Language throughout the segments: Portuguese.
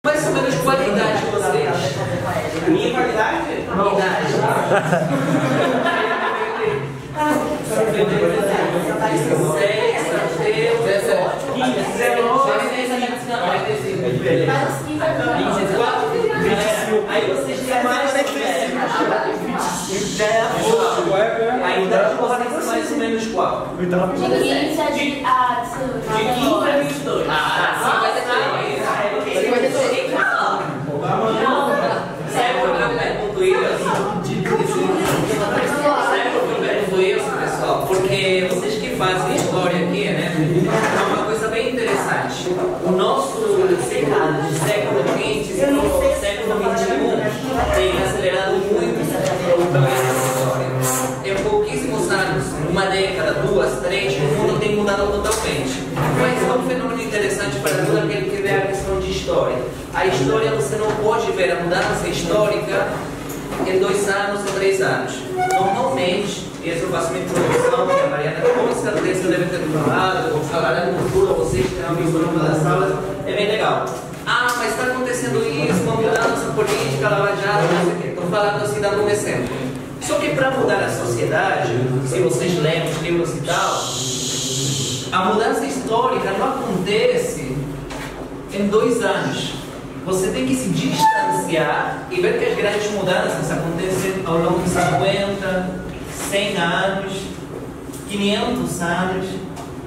Mais ou menos qual a idade de vocês? A minha qualidade? Minha idade. 24. Aí vocês têm mais de 25. A idade de vocês é mais ou menos qual? De 15 a 22. Ah, 53. Sabe por que eu pergunto isso? Sabe por que eu pergunto isso, pessoal? Porque vocês que fazem história aqui, né? É uma coisa bem interessante. O nosso século XX e o século XXI tem acelerado muito o desenvolvimento da história. Em pouquíssimos anos, uma década, 2, 3, o mundo tem mudado totalmente. Mas é um fenômeno interessante para todo aquele que vê a questão de história. A história, você não pode ver a mudança histórica em 2 anos ou 3 anos. Normalmente, e essa eu faço uma introdução, que a Mariana com certeza deve ter falado, vou falar no futuro, vocês que estão visto numa das salas, é bem legal. Ah, mas está acontecendo isso, uma mudança política, Lava Jato, não sei o quê. Estou falando assim, dando um exemplo. Só que para mudar a sociedade, se vocês leem os livros e tal, a mudança histórica não acontece em 2 anos. Você tem que se distanciar e ver que as grandes mudanças acontecem ao longo de 50, 100 anos, 500 anos.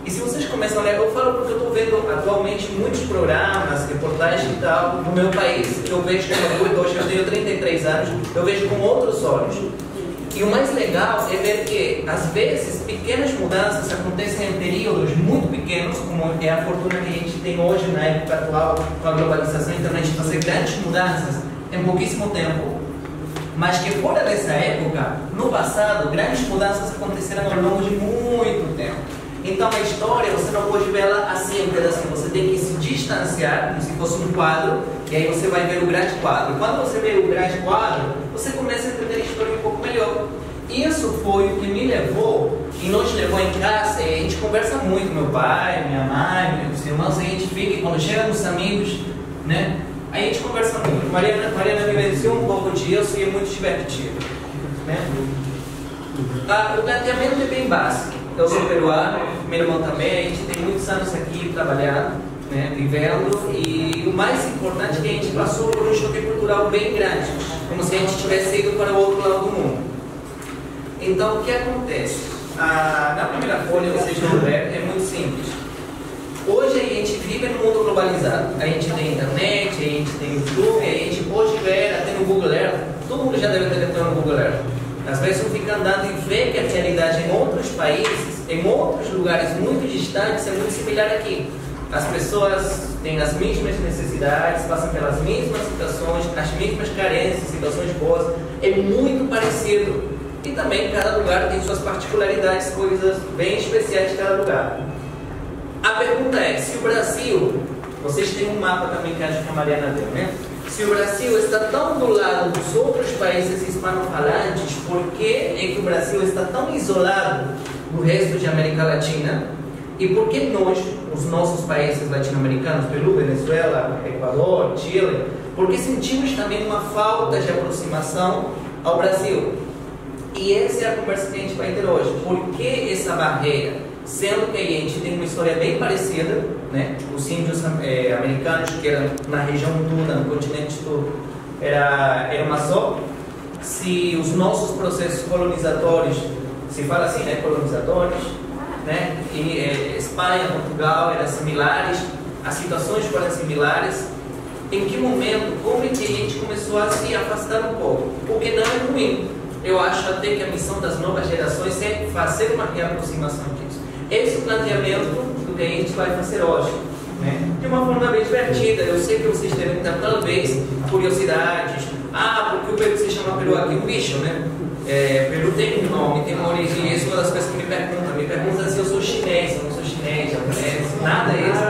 E se vocês começam a ler, eu falo porque eu estou vendo atualmente muitos programas, reportagens e tal, no meu país, que eu vejo como adulto, hoje eu tenho 33 anos, eu vejo com outros olhos. E o mais legal é ver que, às vezes, pequenas mudanças acontecem em períodos muito pequenos, como é a fortuna que a gente tem hoje na época atual, com a globalização, então a gente fazer grandes mudanças em pouquíssimo tempo. Mas que fora dessa época, no passado, grandes mudanças aconteceram ao longo de muito tempo. Então a história, você não pode vê-la assim, um pedacinho, você tem que se distanciar, como se fosse um quadro, e aí você vai ver o grande quadro. Quando você vê o grande quadro, você começa a entender a história um pouco melhor. Isso foi o que me levou, e nos levou em casa, e a gente conversa muito, meu pai, minha mãe, meus irmãos, a gente fica, e quando chegam os amigos, né, aí a gente conversa muito. Mariana vivenciou um pouco disso e é muito divertido, né? O planteamento é bem básico. Eu sou peruano, meu irmão também, a gente tem muitos anos aqui trabalhando, né, vivendo, e o mais importante é que a gente passou por um choque cultural bem grande, como se a gente tivesse ido para o outro lado do mundo. Então, o que acontece? Na primeira folha, vocês vão ver, é muito simples. Hoje a gente vive num mundo globalizado. A gente tem internet, a gente tem YouTube, a gente pode ver até no Google Earth. Todo mundo já deve ter no Google Earth. Às vezes eu fico andando e vê que a realidade em outros países, em outros lugares muito distantes, é muito similar aqui. As pessoas têm as mesmas necessidades, passam pelas mesmas situações, as mesmas carências, situações boas. É muito parecido. E também cada lugar tem suas particularidades, coisas bem especiais de cada lugar. A pergunta é, se o Brasil, vocês têm um mapa também que acho que a Mariana deu, né? Se o Brasil está tão do lado dos outros países hispanofalantes, por que é que o Brasil está tão isolado do resto de América Latina? E por que nós, os nossos países latino-americanos, Peru, Venezuela, Equador, Chile, por que sentimos também uma falta de aproximação ao Brasil? E essa é a conversa que a gente vai ter hoje. Por que essa barreira? Sendo que a gente tem uma história bem parecida, né? Os índios americanos, que eram na região toda, no continente todo, era uma só. Se os nossos processos colonizatórios, se fala assim, né? Colonizatórios, né? E Espanha, Portugal eram similares, as situações foram similares. Em que momento, como é que a gente começou a se afastar um pouco? Porque não é ruim. Eu acho até que a missão das novas gerações é fazer uma reaproximação disso. Esse é o planteamento do que a gente vai fazer hoje, né? De uma forma bem divertida. Eu sei que vocês devem ter talvez curiosidades. Porque o Peru se chama Peru aqui, um bicho, né? Peru tem um nome, tem uma origem. Isso é uma das coisas que me perguntam. Me perguntam se eu sou chinês. Eu não sou chinês, japonês, nada disso.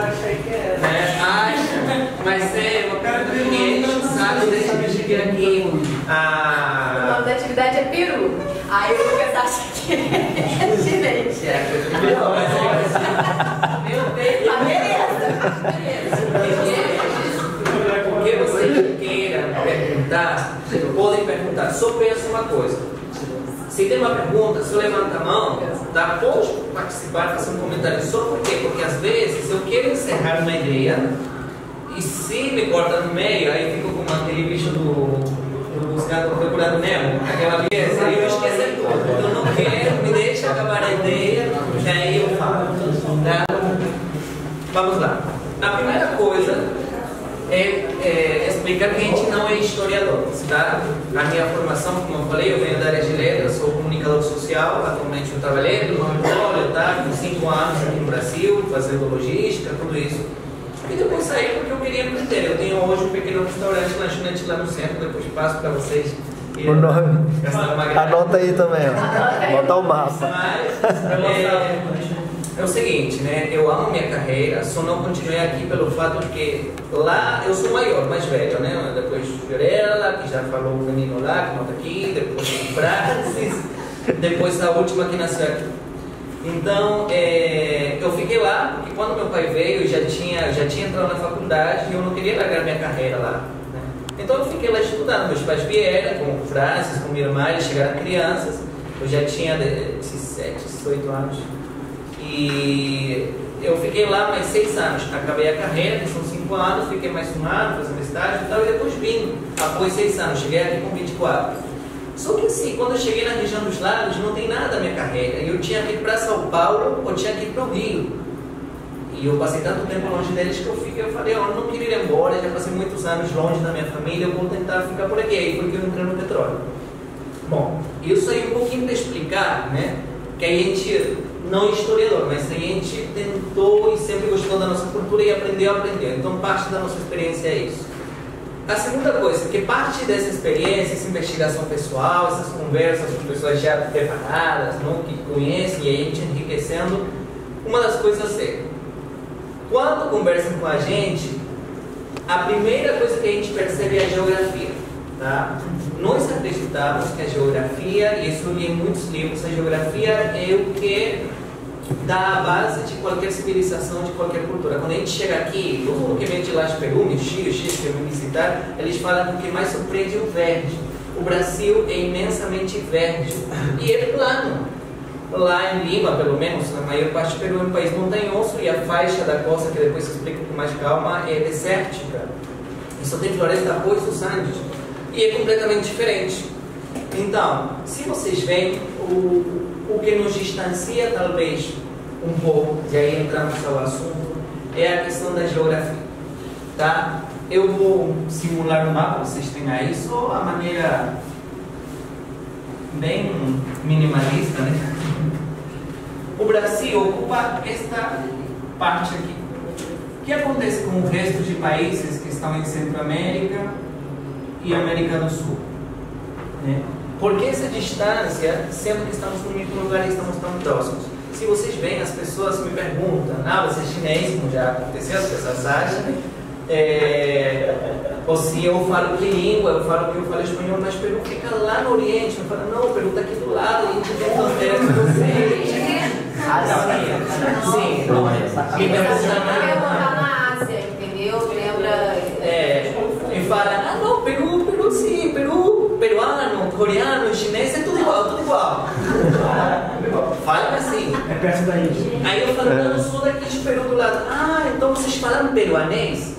Acha, mas o cara do cliente sabe desde que eu cheguei aqui. O nome da atividade é Peru. Aí eu vou pensar que é chinês. Meu Deus, beleza. porque comentar, podem perguntar. Só peço uma coisa. Se tem uma pergunta, se eu levanto a mão, tá? Pode participar, fazer um comentário. Só por quê? Porque às vezes eu quero encerrar uma ideia e se me corta no meio, aí fico como aquele bicho do Procurando Nemo, aquela vez, aí eu esqueço tudo. Então não quero, me deixa acabar a ideia, e aí eu falo. Tá? Vamos lá. A primeira coisa é explicar que a gente não é historiador, tá? A minha formação, como eu falei, eu venho da área de letras, sou comunicador social, atualmente eu trabalhei no laboratório, tá? Com 5 anos aqui no Brasil, fazendo logística, tudo isso. E depois saí porque eu queria aprender. Eu tenho hoje um pequeno restaurante, lanchonete lá no centro, depois passo para vocês. O nome. Anota aí também, ó. Bota o mapa. Mas, é o seguinte, né? Eu amo minha carreira, só não continuei aqui pelo fato de que lá eu sou maior, mais velho, né? Depois Fiorella, que já falou o menino lá, que não tá aqui, depois o Francis, depois a última que nasceu aqui. Então, eu fiquei lá, porque quando meu pai veio, eu já tinha entrado na faculdade e eu não queria largar minha carreira lá. Né? Então eu fiquei lá estudando, meus pais vieram, com o Francis, com minha irmã, eles chegaram crianças, eu já tinha 17, 18 anos. E eu fiquei lá mais 6 anos, acabei a carreira, que são 5 anos, fiquei mais 1 ano, fazendo estágio e tal, e depois vim, após 6 anos, cheguei aqui com 24. Só que assim, quando eu cheguei na região dos lagos, não tem nada da minha carreira. E eu tinha que ir para São Paulo ou tinha que ir para o Rio. E eu passei tanto tempo longe deles que eu falei, eu não queria ir embora, já passei muitos anos longe da minha família, eu vou tentar ficar por aqui. Aí foi que eu entrei no petróleo. Bom, isso aí um pouquinho para explicar, né? Que a gente, não é historiador, mas a gente tentou e sempre gostou da nossa cultura e aprendeu. Então parte da nossa experiência é isso. A segunda coisa, que parte dessa experiência, essa investigação pessoal, essas conversas com pessoas já preparadas, não, que conhecem e a gente enriquecendo, uma das coisas é, quando conversam com a gente, a primeira coisa que a gente percebe é a geografia. Tá? Nós acreditamos que a geografia, e isso eu li em muitos livros, a geografia é o que dá a base de qualquer civilização, de qualquer cultura. Quando a gente chega aqui, todo mundo que vem de lá de Peru, Chile, que eu vim visitar, eles falam que o que mais surpreende é o verde. O Brasil é imensamente verde e é plano. Lá em Lima, pelo menos, na maior parte do Peru é um país montanhoso e a faixa da costa, que depois eu explico com mais calma, é desértica. E só tem floresta após os Andes. E é completamente diferente. Então, se vocês veem, o que nos distancia talvez um pouco, e aí entramos ao assunto, é a questão da geografia. Tá? Eu vou simular o mapa, vocês têm aí, só a maneira bem minimalista, né? O Brasil ocupa esta parte aqui. O que acontece com o resto de países que estão em Centro-América e América do Sul? Né? Por que essa distância, sendo que estamos no mesmo lugar e estamos tão próximos? Se vocês veem, as pessoas me perguntam, você é chinês, como já aconteceu, as pessoas acham, ou se eu falo que língua, eu falo que eu falo espanhol, mas Peru fica lá no Oriente, eu falo, não, Peru está aqui do lado, a gente tem fronteira com vocês. Sim, me perguntam na Ásia, entendeu? Lembra? E fala, não, Peru sim, peruano, coreano, chinês, é tudo igual, tudo igual. Fala assim. É perto da Índia. Aí eu falo, não, eu sou daqui de Peru do lado. Então vocês falam peruanês?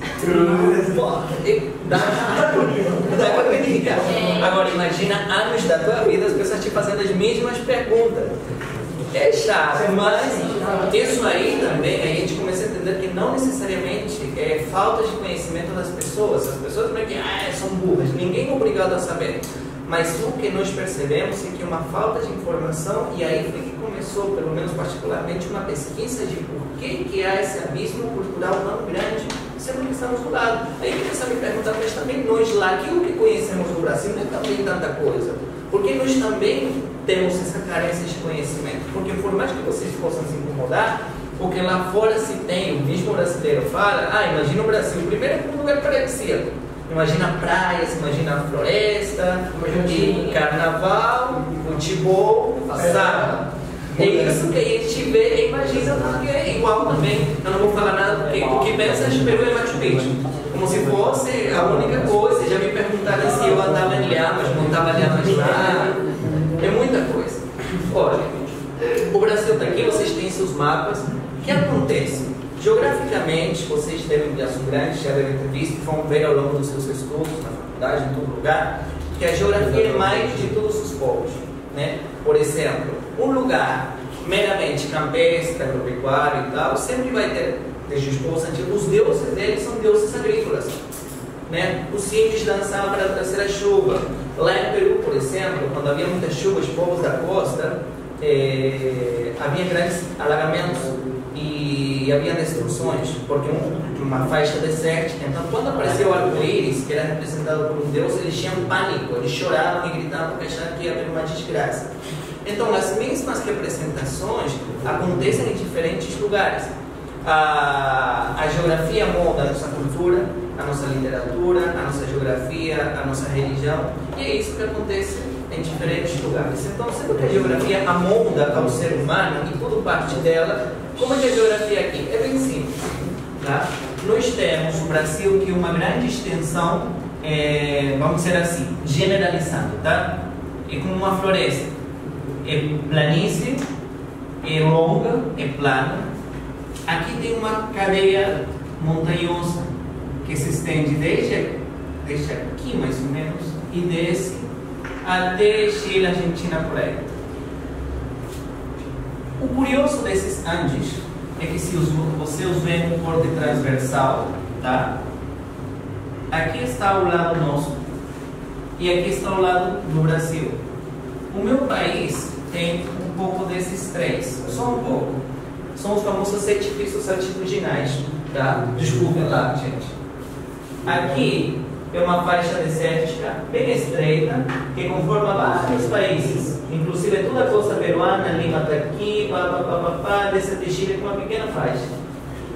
Dá pra acreditar. Agora imagina anos da tua vida as pessoas te fazendo as mesmas perguntas. É chato, mas isso aí também a gente começa a entender que não necessariamente é falta de conhecimento das pessoas. As pessoas meio que são burras, ninguém é obrigado a saber. Mas o que nós percebemos é que uma falta de informação, e aí foi que começou, pelo menos particularmente, uma pesquisa de por que há esse abismo cultural tão grande, sendo que estamos do lado. Aí começa a me perguntar, mas também nós lá, aquilo que conhecemos do Brasil não é também tanta coisa. Porque nós também temos essa carência de conhecimento. Porque por mais que vocês possam se incomodar, porque lá fora se tem, o mesmo brasileiro fala, imagina o Brasil, primeiro é um lugar paradisíaco. Imagina praias, imagina floresta, e carnaval, futebol, samba. É isso que a gente vê e imagina, porque é igual também. Eu não vou falar nada, porque o que pensa de Peru é Machu Picchu. Como se fosse a única coisa. Já me perguntaram se eu trabalhamos lá, é muita coisa. Olha, o Brasil está aqui, vocês têm seus mapas. O que acontece? Geograficamente, vocês devem ver Aço Grande, já devem ter visto, vão ver ao longo dos seus estudos, na faculdade, em todo lugar, que a geografia é mais de todos os povos, né? Por exemplo, um lugar meramente campestre, agropecuário e tal, sempre vai ter, desde os povos antigos, os deuses deles são deuses agrícolas, né? Os índios dançavam para trazer a chuva. Lá em Peru, por exemplo, quando havia muitas chuvas, os povos da costa, havia grandes alagamentos e havia destruições, porque uma faixa desértica. Então, quando apareceu o arco-íris, que era representado por um deus, eles tinham pânico, eles choravam e gritavam porque achavam que ia haver uma desgraça. Então, as mesmas representações acontecem em diferentes lugares. A geografia molda a nossa cultura, a nossa literatura, a nossa geografia, a nossa religião, e é isso que acontece em diferentes lugares. Então, sempre que a geografia amolda ao ser humano e tudo parte dela, como é que a geografia aqui? É bem simples. Tá? Nós temos o Brasil que é uma grande extensão, vamos dizer assim, generalizando, tá? É como uma floresta. É planície, é longa, é plana. Aqui tem uma cadeia montanhosa que se estende desde aqui mais ou menos e desce até Chile, Argentina, por aí. O curioso desses Andes é que se você os vê um corte transversal, tá? Aqui está o lado nosso e aqui está o lado do Brasil. O meu país tem um pouco desses três, só um pouco. São os famosos edifícios altitudinais, tá? Desculpem lá, gente. Aqui é uma faixa desértica bem estreita que conforma vários países, inclusive toda a costa peruana, Lima está aqui, desce até Chile com uma pequena faixa.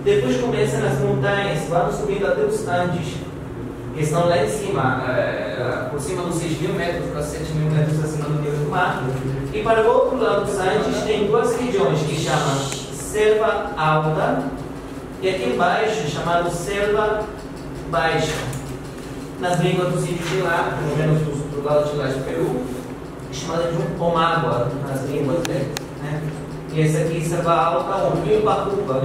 Depois começam as montanhas, vão subindo até os Andes, que estão lá em cima, por cima dos 6.000 metros, quase 7.000 metros acima do nível do mar. E para o outro lado dos Andes tem duas regiões que chamam Selva Alta e aqui embaixo chamado Selva Baixa. Nas línguas dos índios de lá, pelo menos do lado de lá do Peru, chamada de um Omagua nas línguas deles, né? E esse aqui, Selva Alta, um Rio-Pacuba.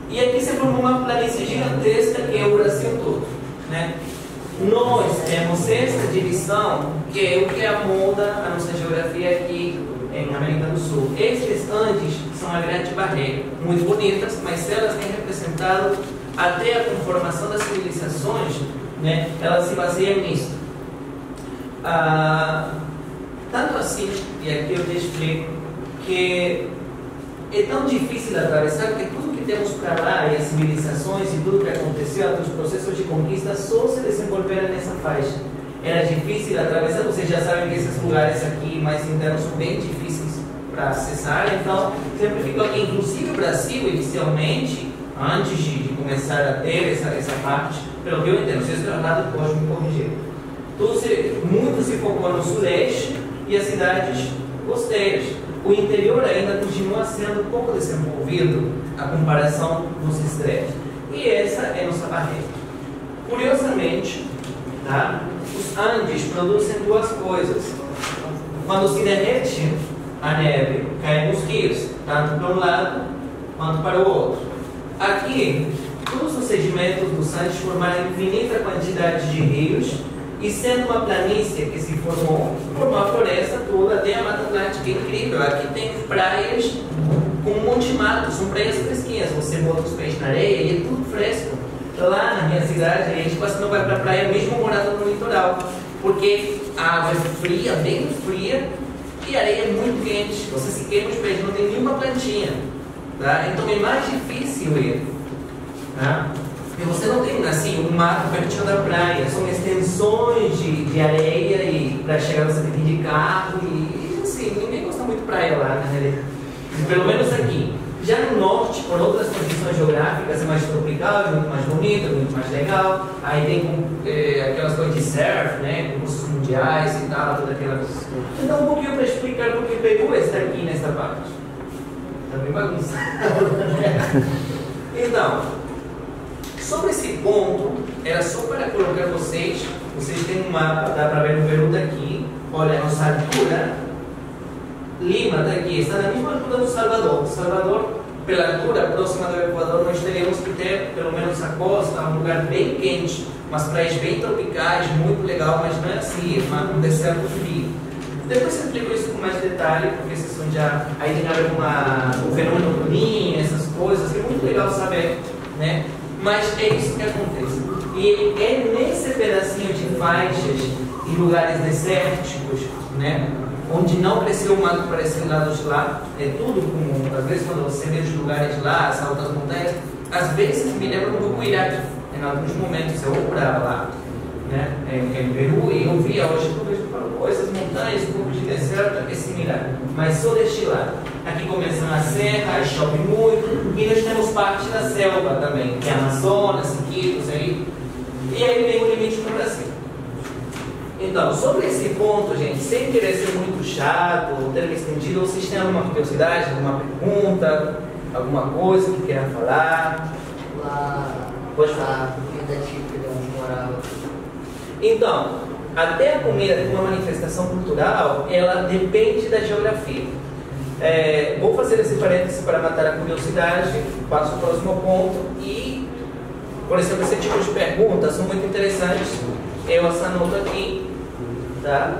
E aqui se formou uma planície gigantesca que é o Brasil todo, né? Nós temos essa divisão que é o que amolda a nossa geografia aqui em América do Sul. Estes Andes são a grande barreira, muito bonitas, mas elas têm representado até a conformação das civilizações, né? Elas se baseiam nisso. Tanto assim, e aqui eu te explico, que é tão difícil atravessar que tudo que temos para lá, e as civilizações e tudo que aconteceu, os processos de conquista, só se desenvolveram nessa faixa. Era difícil atravessar, vocês já sabem que esses lugares aqui mais internos são bem difíceis para acessar, então sempre ficou aqui. Inclusive o Brasil, inicialmente, antes de começar a ter essa parte, pelo que eu entendo, se eu estou errado, pode me corrigir. Muito se focou no Sudeste e as cidades costeiras. O interior ainda continua sendo pouco desenvolvido a comparação dos extremos. E essa é a nossa barreira. Curiosamente, tá? Os Andes produzem duas coisas. Quando se derrete a neve, caem os rios, tanto para um lado quanto para o outro. Aqui, todos os sedimentos dos Andes formaram infinita quantidade de rios, e sendo uma planície que se formou a floresta toda até a Mata Atlântica. É incrível. Aqui tem praias com um monte de mato, são praias fresquinhas. Você bota os pés na areia e é tudo fresco. Lá na minha cidade, a gente quase não vai para a praia, mesmo morando no litoral, porque a água é fria, bem fria, e a areia é muito quente. Você se queima os pés, não tem nenhuma plantinha. Tá? Então é mais difícil ir. Tá? E você não tem assim um mato pertinho da praia, são extensões de areia e para chegar você tem que ir de carro e assim, ninguém gosta muito de praia lá, né? Pelo menos aqui. Já no norte, por outras condições geográficas, é mais tropical, é muito mais bonito, é muito mais legal. Aí tem aquelas coisas de surf, né? Concursos mundiais e tal, toda aquela coisa. Então um pouquinho para explicar porque Peru está aqui nessa parte. Está bem bagunçado. Então, sobre esse ponto, era só para colocar vocês têm um mapa, dá para ver o Peru daqui, olha a nossa altura, Lima daqui, está na mesma altura do Salvador. Salvador, pela altura próxima do Equador, nós teríamos que ter pelo menos a costa, um lugar bem quente, umas praias bem tropicais, muito legal, mas não é assim, é um deserto frio. Depois eu explico isso com mais detalhe, porque vocês são já, aí tem a ver com o fenômeno do Ninho, essas coisas, que é muito legal saber, né? Mas é isso que acontece. E é nesse pedacinho de faixas e lugares desérticos, né? Onde não cresceu o mato para esses lados lá, é tudo comum. Às vezes quando você vê os lugares lá, as altas montanhas, às vezes me lembra um pouco o Iraque. Em alguns momentos eu morava lá, né? Em Peru, e eu via hoje tudo isso, essas montanhas, um pouco de deserto, é similar. Mas só deste lado. Aqui começa a serra, chove muito, e nós temos parte da selva também, que é Amazonas, Iquitos, aí. E aí vem o limite do Brasil. Então, sobre esse ponto, gente, sem querer ser muito chato, ou termo estendido, vocês têm alguma curiosidade, alguma pergunta, alguma coisa que queiram falar? Pode falar. Comida típica de onde morava. Então, até a comida de uma manifestação cultural, ela depende da geografia. Vou fazer esse parêntese para matar a curiosidade, passo ao próximo ponto e, por exemplo, esse tipo de perguntas são muito interessantes. Eu as anoto aqui, tá?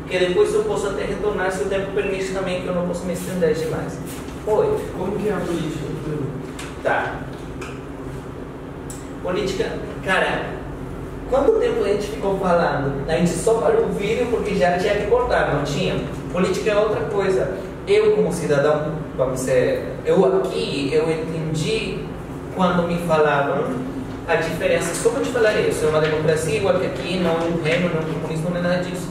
Que depois eu posso até retornar se o tempo permite também, que eu não posso me estender demais. Oi. Como que é a política do Peru? Tá. Política, cara, quanto tempo a gente ficou falando? A gente só parou o vídeo porque já tinha que cortar, não tinha? Política é outra coisa. Eu, como cidadão, vamos dizer, eu entendi quando me falavam a diferença. Só para te falar isso, é uma democracia igual que aqui, não é um reino, não é um comunismo, não é nada disso.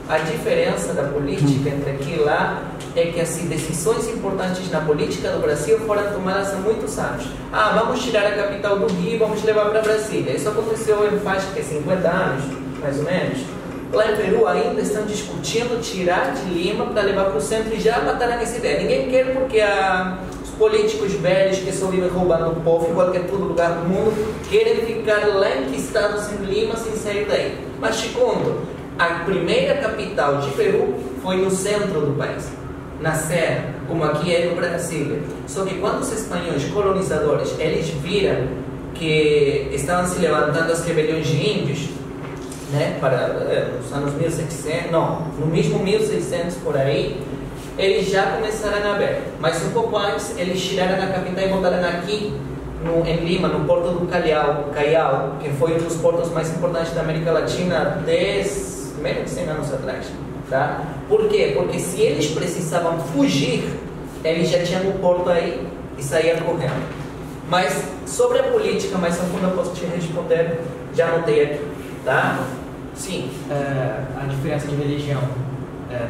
A diferença da política entre aqui e lá é que as decisões importantes na política do Brasil foram tomadas há muitos anos. Vamos tirar a capital do Rio e vamos levar para Brasília. Isso aconteceu faz 50 anos, mais ou menos. Lá em Peru ainda estão discutindo tirar de Lima para levar para o centro e já mataram essa ideia. Ninguém quer porque os políticos velhos que só vivem roubando o povo, igual que em todo lugar do mundo, querem ficar lá enquistados em Lima sem sair daí. Mas te conto, a primeira capital de Peru foi no centro do país, na Serra, como aqui é no Brasília. Só que quando os espanhóis colonizadores, eles viram que estavam se levantando as rebeliões de índios, né, para os anos 1700, não, no mesmo 1600 por aí, eles já começaram a ver. Mas um pouco antes, eles tiraram a capital e botaram aqui, em Lima, no porto do Callao, que foi um dos portos mais importantes da América Latina menos de 100 anos atrás. Tá? Por quê? Porque se eles precisavam fugir, eles já tinham um porto aí e saíam correndo. Mas sobre a política, mais a fundo eu posso te responder, já anotei aqui. Tá? Sim. A diferença de religião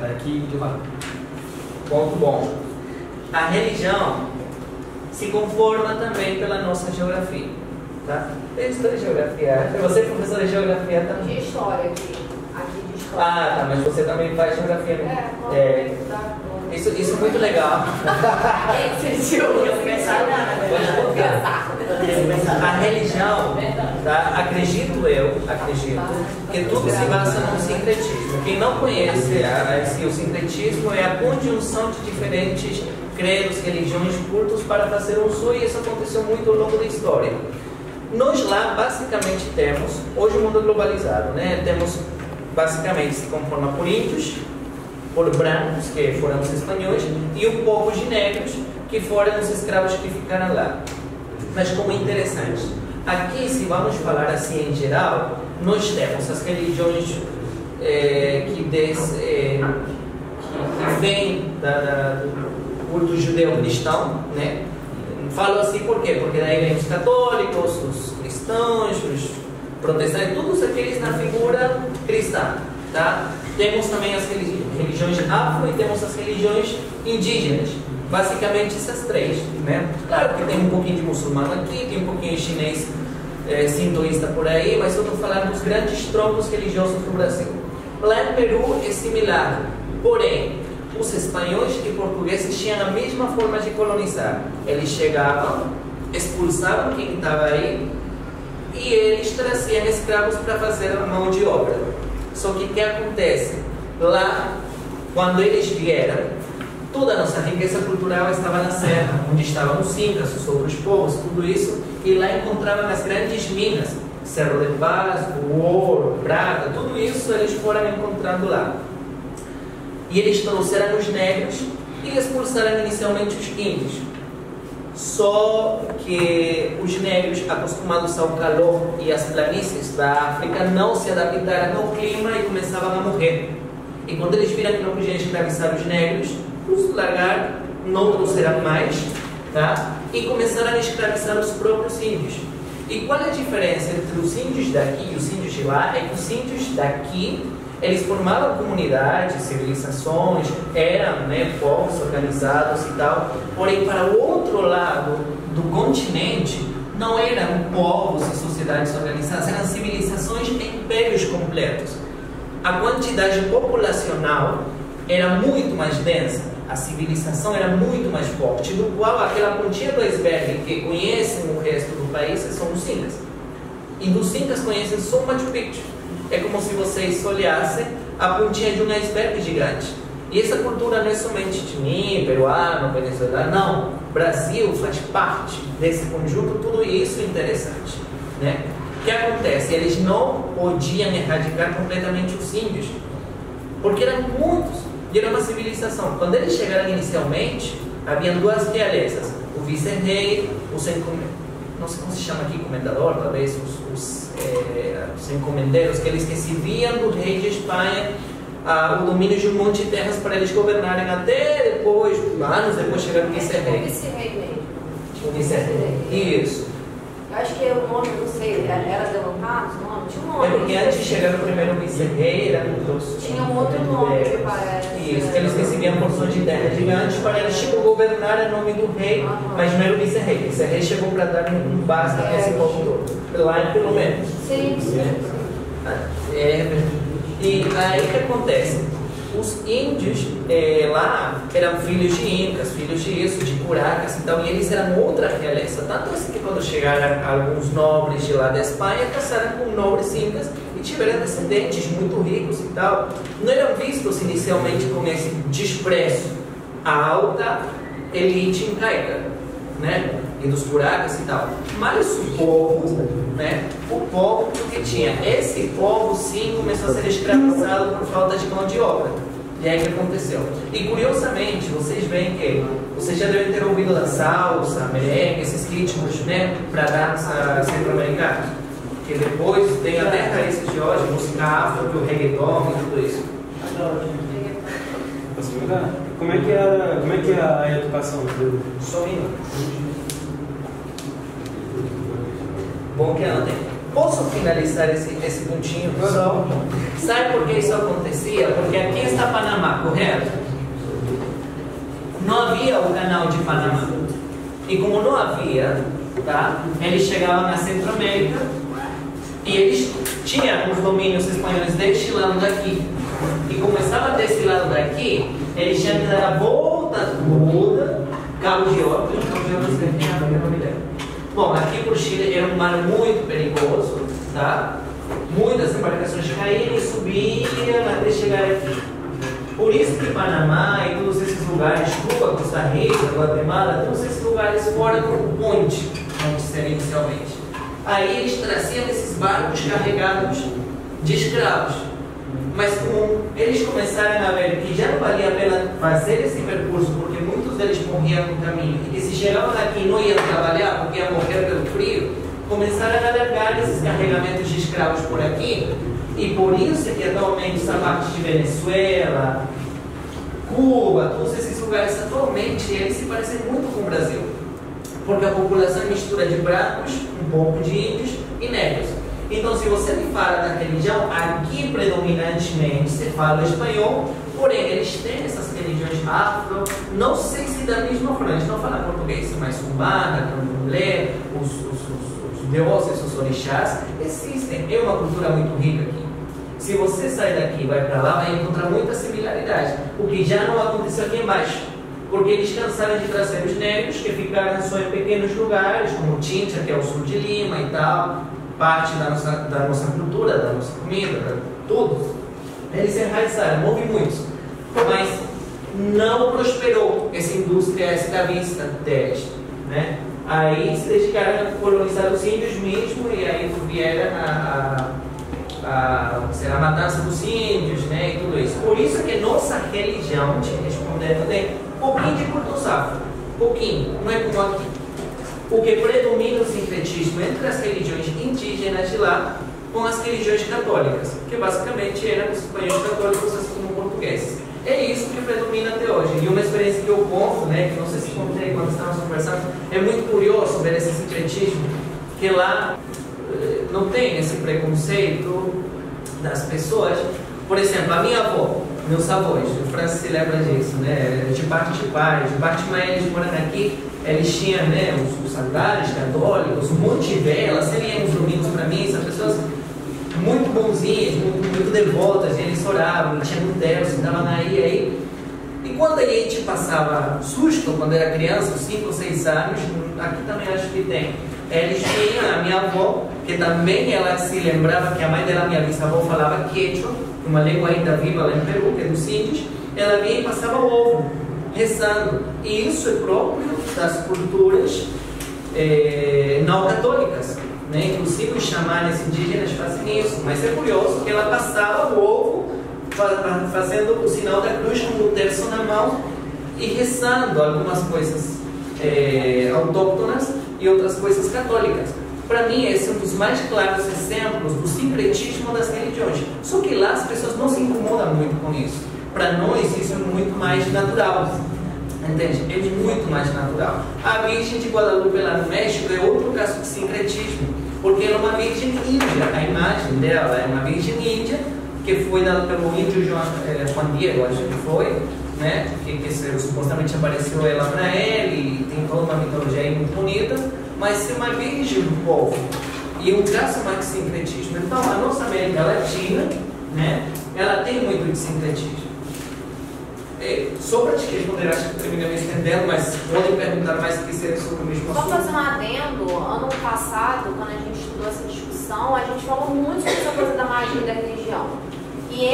daqui e de lá. Ponto bom. A religião se conforma também pela nossa geografia. Tá? Tem história de geografia. Você é professora de geografia também? De história aqui de história. Tá, mas você também faz geografia, né? Isso é muito legal. A religião, tá? Acredito que tudo se basa no sincretismo. Quem não conhece o sincretismo é a conjunção de diferentes credos, religiões, cultos para fazer um só, e isso aconteceu muito ao longo da história. Nós lá basicamente temos, hoje o mundo é globalizado, né? Temos basicamente se conforma por índios, por brancos, que foram os espanhóis, e um pouco de negros, que foram os escravos que ficaram lá. Mas como interessante, aqui, se vamos falar assim em geral, nós temos as religiões que vêm do judeu-cristão, né? Falo assim por quê? Porque daí vem os católicos, os cristãos, os protestantes, todos aqueles na figura cristã, tá? Temos também as religiões afro e temos as religiões indígenas. Basicamente essas três, né? Claro que tem um pouquinho de muçulmano aqui, tem um pouquinho de chinês sintoísta por aí, mas eu estou falando dos grandes troncos religiosos do Brasil. Lá em Peru é similar, porém, os espanhóis e portugueses tinham a mesma forma de colonizar. Eles chegavam, expulsavam quem estava aí, e eles traziam escravos para fazer a mão de obra. Só que o que acontece? Lá, quando eles vieram, toda a nossa riqueza cultural estava na serra, onde estavam os incas, os outros povos, tudo isso, e lá encontravam as grandes minas, Cerro de Paz, o ouro, prata, tudo isso eles foram encontrando lá. E eles trouxeram os negros e expulsaram inicialmente os índios. Só que os negros, acostumados ao calor e às planícies da África, não se adaptaram ao clima e começavam a morrer. E quando eles viram que não podiam escravizar os negros, os largaram, não trouxeram mais, tá? E começaram a escravizar os próprios índios. E qual é a diferença entre os índios daqui e os índios de lá? É que os índios daqui, eles formavam comunidades, civilizações, eram, né, povos organizados e tal. Porém, para o outro lado do continente, não eram povos e sociedades organizadas, eram civilizações e impérios completos. A quantidade populacional era muito mais densa, a civilização era muito mais forte, do qual aquela pontinha do iceberg que conhecem o resto do país são os incas. E dos incas conhecem só o Machu Picchu. É como se vocês olhassem a pontinha de um iceberg gigante. E essa cultura não é somente de mim, peruano, venezuelano, não. O Brasil faz parte desse conjunto, tudo isso é interessante, né? O que acontece? Eles não podiam erradicar completamente os índios, porque eram muitos. E era uma civilização. Quando eles chegaram inicialmente, havia duas realezas: o vice-rei, os não sei como se chama aqui, comendador, talvez os encomendeiros, que eles recebiam do rei de Espanha o domínio de um monte de terras para eles governarem até depois, anos depois, chegar o vice-rei. O vice-rei mesmo. O vice-rei. Isso. Eu acho que o nome, não sei, era Delantados o nome? Tinha um nome. É porque antes de chegar o primeiro vice-rei, era tinha um outro nome, me parece. Isso, eles recebiam porções de terra gigantes para eles governar em nome do rei, mas não era o vice-rei. O vice-rei chegou para dar um basta nesse povo todo. Lá, pelo menos. Sim, sim. E aí o que acontece? Os índios lá eram filhos de incas, filhos de isso, de curacas e tal, e eles eram outra realeza. Tanto assim que quando chegaram alguns nobres de lá da Espanha, casaram com nobres incas e tiveram descendentes muito ricos e tal. Não eram vistos inicialmente com esse desprezo à alta elite incaica, né? E dos curacas e tal. Mas o povo, né? O povo que tinha, esse povo sim começou a ser escravizado por falta de mão de obra. E aí o que aconteceu? E curiosamente, vocês veem que vocês já devem ter ouvido da salsa, merengue, esses ritmos, né? Para dança centro-americanos. Que depois tem até raízes de hoje, música afro, o reggaeton e tudo isso. Posso perguntar? Como é que é a educação? Só um minuto. Bom que ela tem. Posso finalizar esse pontinho, pessoal? Sabe por que isso acontecia? Porque aqui está Panamá, correto? Não havia o canal de Panamá. E como não havia, tá? Eles chegavam na Centro-América e eles tinham os domínios espanhóis deste lado daqui. E começava desse lado daqui, eles tinham que dar a volta toda, Cabo de Horta, não me lembro. Bom, aqui por Chile era um mar muito perigoso, tá? Muitas embarcações caíam e subiam até chegar aqui. Por isso que Panamá e todos esses lugares, Cuba, Costa Rica, Guatemala, todos esses lugares foram o ponte, onde seria inicialmente. Aí eles traziam esses barcos carregados de escravos. Mas como eles começaram a ver que já não valia a pena fazer esse percurso, porque muitos deles morriam no caminho, e que se chegavam aqui e não iam trabalhar porque iam morrer pelo frio, começaram a largar esses carregamentos de escravos por aqui. E por isso é que atualmente essa parte de Venezuela, Cuba, todos esses lugares atualmente, eles se parecem muito com o Brasil. Porque a população é mistura de brancos, um pouco de índios e negros. Então, se você me fala da religião, aqui predominantemente se fala espanhol, porém eles têm essas religiões afro, não sei se da mesma forma, eles não falam português, mas umbanda, candomblé, os deuses, os orixás, existem, é uma cultura muito rica aqui. Se você sair daqui e vai para lá, vai encontrar muita similaridade, o que já não aconteceu aqui embaixo, porque eles cansaram de trazer os negros que ficaram só em pequenos lugares, como Chincha, que é o sul de Lima e tal. parte da nossa cultura, da nossa comida, tudo. Eles se enraizaram, houve muitos, mas não prosperou essa indústria escravista deles, né? Aí se dedicaram a colonizar os índios mesmo, e aí vieram a matança dos índios, né, e tudo isso. Por isso que nossa religião, respondendo, tem um pouquinho de culto-safra, pouquinho, não é como aqui. O que predomina o sincretismo entre as religiões indígenas de lá com as religiões católicas, que basicamente eram os espanhóis católicos, assim como portugueses. É isso que predomina até hoje. E uma experiência que eu conto, né, que não sei se contei quando estávamos conversando, é muito curioso ver esse sincretismo, que lá não tem esse preconceito das pessoas. Por exemplo, a minha avó, meus avós, o Francis se lembra disso, né, de parte de pai, de parte de mãe, eles moram aqui, eles tinham, né, os altares católicos, um monte de velas, sempre iam os domingos para mim, são pessoas muito bonzinhas, muito devotas, e eles oravam, e tinham Deus, estavam aí. E quando a gente passava susto, quando era criança, 5 ou 6 anos, aqui também acho que tem, eles tinham a minha avó, que também ela se lembrava que a mãe dela, minha bisavó, falava quechua, uma língua ainda viva lá em Peru, que é dos índios. Ela vinha e passava ovo, rezando. E isso é próprio das culturas não católicas, né? Inclusive os xamanes indígenas fazem isso. Mas é curioso que ela passava o ovo fazendo o sinal da cruz com o terço na mão e rezando algumas coisas autóctonas e outras coisas católicas. Para mim, esse é um dos mais claros exemplos do sincretismo das religiões. Só que lá as pessoas não se incomodam muito com isso. Para nós, isso é muito mais natural. Entende? É muito mais natural. A Virgem de Guadalupe lá no México é outro caso de sincretismo, porque ela é uma Virgem índia. A imagem dela é uma Virgem índia, que foi dada pelo índio Juan Diego, acho que foi, né? que supostamente apareceu ela para ele, e tem toda uma mitologia aí muito bonita, mas é uma Virgem do povo. E um caso mais de sincretismo. Então, a nossa América Latina, né, ela tem muito de sincretismo. Só para te responder, acho que terminei me estendendo, mas podem perguntar mais se quiserem sobre o mesmo assunto. Só fazer um adendo, ano passado, quando a gente estudou essa discussão, a gente falou muito sobre essa coisa da magia e da religião. E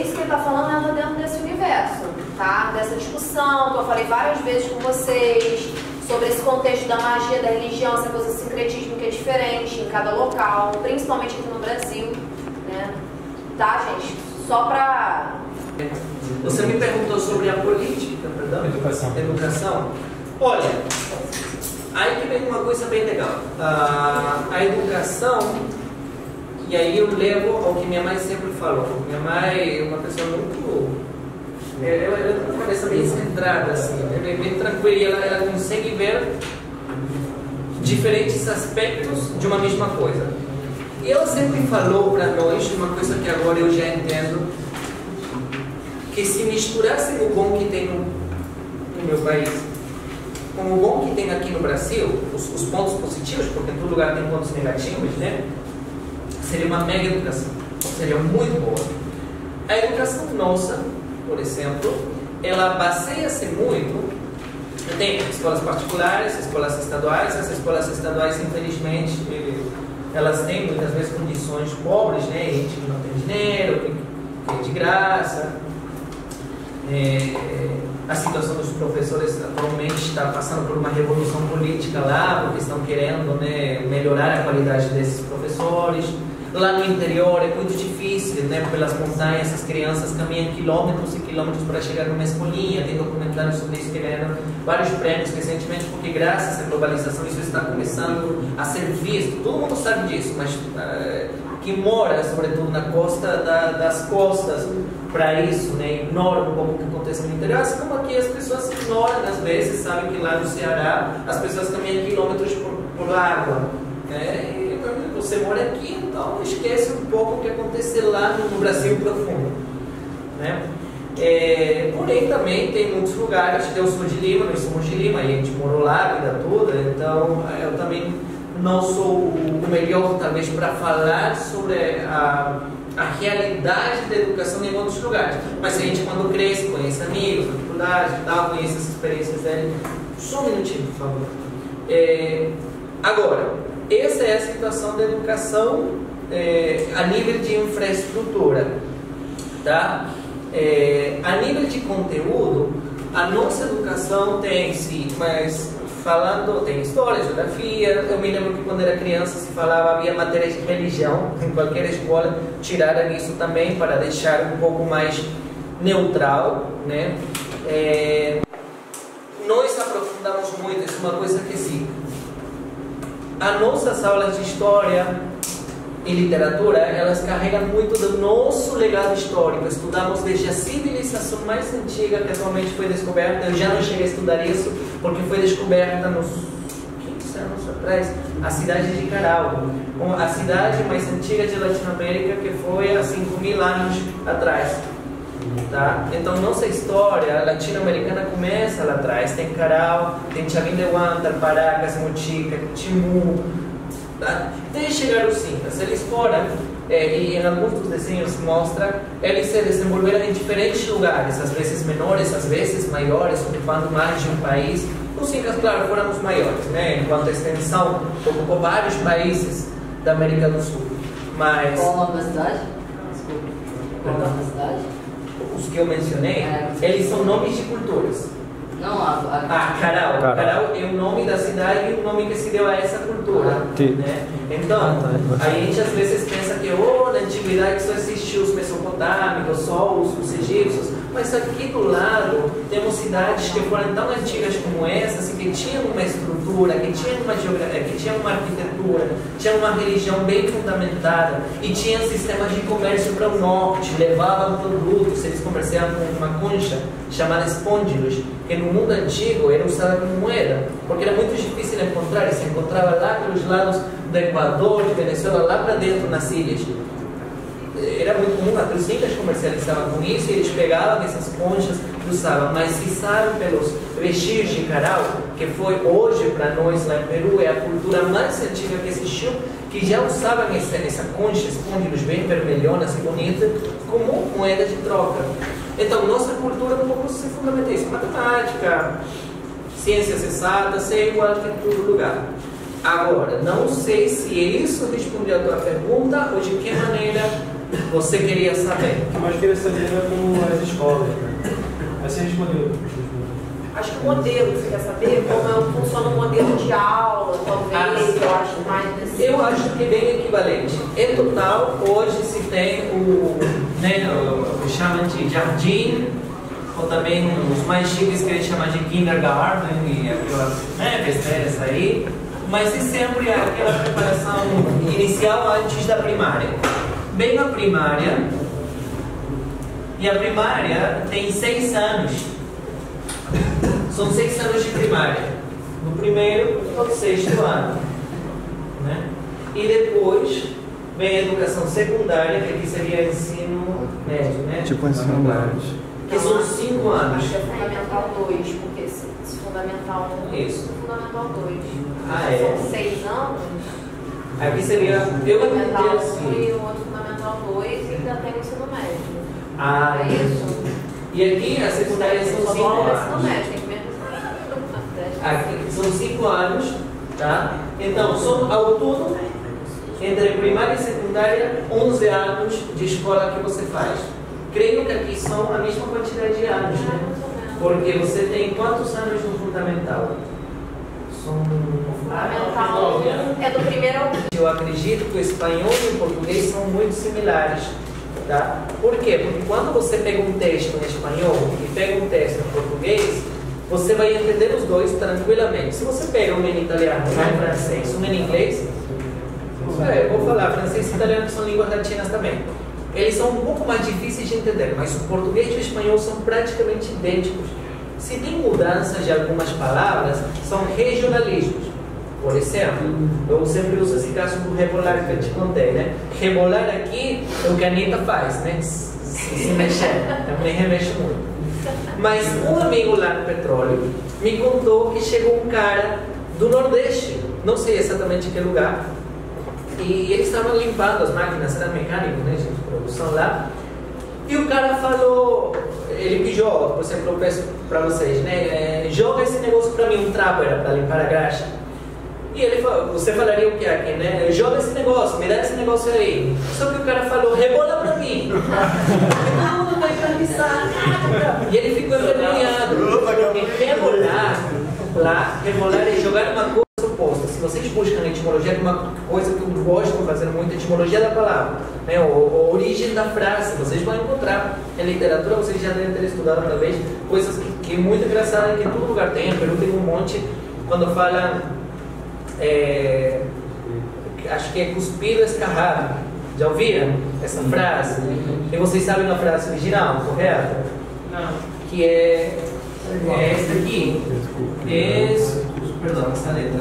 isso que ele está falando entra dentro desse universo, tá? Dessa discussão, que eu falei várias vezes com vocês, sobre esse contexto da magia, da religião, essa coisa de sincretismo que é diferente em cada local, principalmente aqui no Brasil, né? Tá, gente? Só para... Você me perguntou sobre a política, perdão? Educação. Olha, aí que vem uma coisa bem legal. A educação, e aí eu levo ao que minha mãe sempre falou. Minha mãe é uma pessoa muito... Ela tem uma cabeça bem centrada, assim, bem tranquila, ela consegue ver diferentes aspectos de uma mesma coisa. E ela sempre falou para nós uma coisa que agora eu já entendo, que se misturassem o bom que tem no meu país com o bom que tem aqui no Brasil, os pontos positivos, porque em todo lugar tem pontos negativos, né? Seria uma mega educação, seria muito boa. A educação nossa, por exemplo, ela baseia-se muito, tem escolas particulares, escolas estaduais. As escolas estaduais, infelizmente, elas têm muitas vezes condições pobres, né? Gente que não tem dinheiro, que é de graça. A situação dos professores atualmente está passando por uma revolução política lá, porque estão querendo, né, melhorar a qualidade desses professores. Lá no interior é muito difícil, né, pelas montanhas as crianças caminham quilômetros e quilômetros para chegar numa escolinha. Tem documentários sobre isso que ganharam vários prêmios recentemente, porque graças à globalização isso está começando a ser visto. Todo mundo sabe disso, mas quem mora, sobretudo na costa das costas, para isso, né, ignora um pouco o que acontece no interior. Assim como aqui as pessoas ignoram, às vezes, sabem que lá no Ceará as pessoas caminham quilômetros por água, né? E você mora aqui, então esquece um pouco o que acontece lá no Brasil profundo, né? Porém também tem muitos lugares. Eu sou de Lima, nós somos de Lima, e a gente morou lá a vida toda, então eu também não sou o melhor, talvez, para falar sobre a realidade da educação em outros lugares. Mas a gente, quando cresce, conhece amigos, faculdade e tal, conhece as experiências dele. Só um minutinho, por favor. Agora, essa é a situação da educação a nível de infraestrutura, tá? A nível de conteúdo, a nossa educação tem, sim, mas falando, tem história, geografia. Eu me lembro que quando era criança se falava, havia matérias de religião em qualquer escola, tiraram isso também para deixar um pouco mais neutral, né? Nós aprofundamos muito, isso é uma coisa que sim. As nossas aulas de história e literatura, elas carregam muito do nosso legado histórico. Estudamos desde a civilização mais antiga que atualmente foi descoberta. Eu já não cheguei a estudar isso porque foi descoberta nos 15 anos atrás, a cidade de Carau, a cidade mais antiga de Latinoamérica, que foi há 5.000 anos atrás. Tá? Então nossa história latino-americana começa lá atrás. Tem Carau, tem Chavindehuantar, Paracas, Mochica, Timú, tá? Até chegar os Incas. Eles foram, e em alguns dos desenhos mostra, eles se desenvolveram em diferentes lugares, às vezes menores, às vezes maiores, ocupando mais de um país. Os Incas, claro, foram os maiores, né? Enquanto a extensão ocupou vários países da América do Sul. Mas qual o nome da cidade? Desculpa. Qual o nome da cidade? Os que eu mencionei, eles são nomes de culturas. Não, Carau. Carau é o nome da cidade e o nome que se deu a essa cultura. Né? Então, a gente às vezes pensa que na antiguidade só existiam os mesopotâmicos, só os egípcios, mas aqui do lado temos cidades que foram tão antigas como essas, que tinham uma estrutura, que tinham uma geografia, que tinham uma arquitetura, tinham uma religião bem fundamentada e tinham sistemas de comércio para o norte, levavam produtos, eles comerciavam com uma concha chamada espôndilos, que no mundo antigo era usada como moeda, porque era muito difícil encontrar, e se encontrava lá pelos lados do Equador, de Venezuela, lá para dentro nas ilhas. Era muito comum, até os Incas comercializavam com isso, e eles pegavam essas conchas e usavam. Mas se sabe pelos vestígios de Carau, que foi hoje para nós lá em Peru, é a cultura mais antiga que existiu, que já usavam essa concha, espôndilos bem vermelhonas e bonitas, como moeda de troca. Então, nossa cultura um pouco se fundamenta isso. Matemática, ciências exatas, é igual que em todo lugar. Agora, não sei se isso responde a tua pergunta ou de que maneira você queria saber. O que mais queria saber era como as escolas. Aí você respondeu. Acho que o modelo, você quer saber como funciona o modelo de aula, talvez, eu acho mais nesse. Eu acho que é bem equivalente. Em total, hoje se tem o que chamam de jardim, ou também os mais chiques que eles chamam de kindergarten, e aquelas besteiras aí, mas é sempre aquela preparação inicial antes da primária. Bem a primária, e a primária tem 6 anos. São 6 anos de primária, no primeiro ao 6º ano, né? E depois vem a educação secundária, que aqui seria ensino médio, né? Tipo ensino médio. Que são 5 anos. Acho que é fundamental 2, porque esse fundamental 1 Isso. é fundamental 2. É. São 6 anos. Aqui seria, eu Fundamental 1 assim. e o outro fundamental 2 e ainda tem o ensino médio. É isso? E aqui a secundária são 5 anos. Aqui são 5 anos, tá? Então, são ao todo, entre primária e secundária, 11 anos de escola que você faz. Creio que aqui são a mesma quantidade de anos, né? Porque você tem quantos anos no fundamental? São... Fundamental é do primeiro ao... Eu acredito que o espanhol e o português são muito similares. Tá? Por quê? Porque quando você pega um texto em espanhol e pega um texto em português, você vai entender os dois tranquilamente. Se você pega um em italiano, um em francês, um em inglês, eu vou falar, francês e italiano são línguas latinas também. Eles são um pouco mais difíceis de entender, mas o português e o espanhol são praticamente idênticos. Se tem mudanças de algumas palavras, são regionalismos. Por exemplo, eu sempre uso esse caso do rebolar que eu te contei, né? Rebolar aqui é o que a Anitta faz, né? Se mexer, eu me remexo muito. Mas um amigo lá no petróleo me contou que chegou um cara do Nordeste, não sei exatamente que lugar, e eles estavam limpando as máquinas, era mecânico, né, de produção lá, e o cara falou, ele pediu, por exemplo, eu peço para vocês, né, joga esse negócio para mim, um trapo era para limpar a graxa. E ele falou, você falaria o que aqui, né? Joga esse negócio, me dá esse negócio aí. Só que o cara falou, rebola pra mim. Não vai canalizar nada. E ele ficou envergonhado. Porque rebolar é jogar uma coisa oposta. Se vocês buscam na etimologia, é uma coisa que eu gosto de fazer muito, a etimologia da palavra, né? A origem da frase, vocês vão encontrar em literatura, vocês já devem ter estudado talvez, coisas que é muito engraçadas, que em todo lugar tem, em Peru tem um monte, quando fala, acho que é cuspido escarrado, já ouviram essa frase? E vocês sabem a frase original, correta? Não. Que é essa aqui. Perdão, essa letra.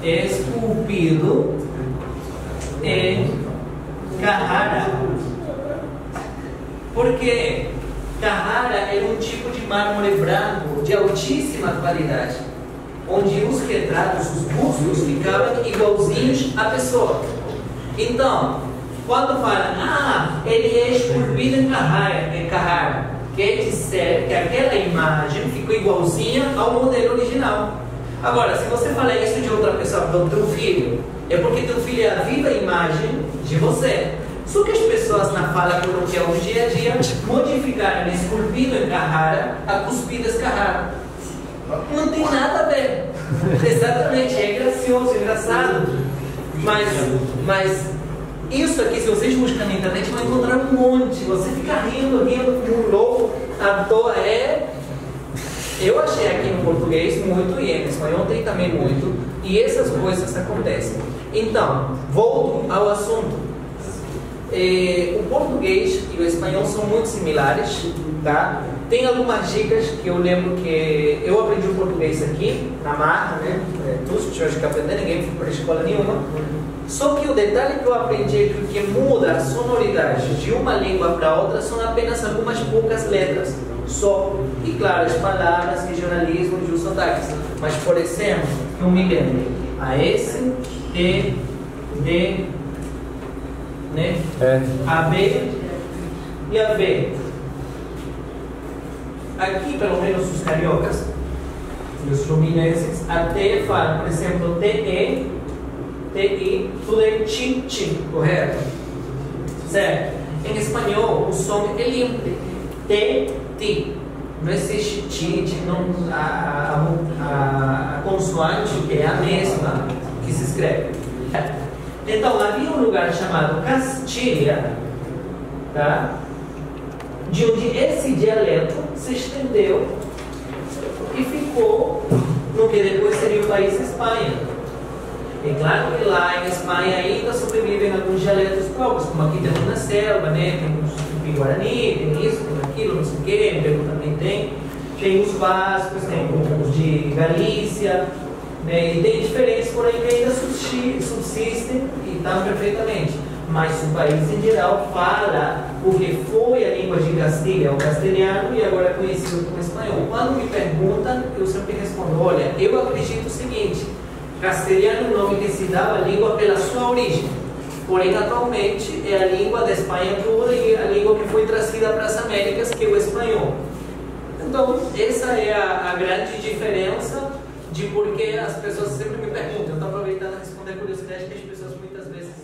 Esculpido em Carrara. Porque Carrara é um tipo de mármore branco de altíssima qualidade, onde os retratos, os bustos, ficavam igualzinhos à pessoa. Então, quando falam, ele é esculpido em Carrara, quer dizer que aquela imagem ficou igualzinha ao modelo original. Agora, se você falar isso de outra pessoa, do teu filho, é porque teu filho é a viva imagem de você. Só que as pessoas na fala coloquial do dia a dia modificaram esculpido em Carrara a cuspido escarrado. Não tem nada a ver. Exatamente, é gracioso, engraçado. Mas isso aqui, se vocês buscarem na internet, vão encontrar um monte. Você fica rindo como um louco à toa. Eu achei aqui no português muito e em espanhol tem também muito. E essas coisas acontecem. Então, volto ao assunto. O português e o espanhol são muito similares, tá? Tem algumas dicas que eu lembro que eu aprendi o português aqui, na marra, né? Todos tivemos que aprender, ninguém foi para a escola nenhuma. Só que o detalhe que eu aprendi é que o que muda a sonoridade de uma língua para outra são apenas algumas poucas letras, só. E claro, as palavras, regionalismo e os sotaques. Mas, por exemplo, não me lembro. A S, T, D, né? A B e a V. Aqui, pelo menos os cariocas, os fluminenses, a T falam, por exemplo, TE, TI, tudo é tim, correto? Certo? Em espanhol, o som é limpo. Ti. Não existe ti, a consoante que é a mesma que se escreve. Então, havia um lugar chamado Castilha, tá? De onde esse dialeto se estendeu e ficou no que depois seria o país Espanha. É claro que lá em Espanha ainda sobrevivem alguns dialetos próprios, como aqui temos na selva, né? Temos o Guarani, tem isso, tem aquilo, não sei o quê, em Peru também tem os vascos, tem os de Galícia, né? E tem diferentes por aí que ainda subsistem e estão perfeitamente. Mas o país em geral fala o que foi a língua de Castilha, o castelhano, e agora é conhecido como espanhol. Quando me perguntam, eu sempre respondo, olha, eu acredito o seguinte, castelhano é o nome que se dava à língua pela sua origem, porém atualmente é a língua da Espanha toda e a língua que foi trazida para as Américas, que é o espanhol. Então, essa é a grande diferença de por que as pessoas sempre me perguntam. Eu estou aproveitando a responder a curiosidade que as pessoas muitas vezes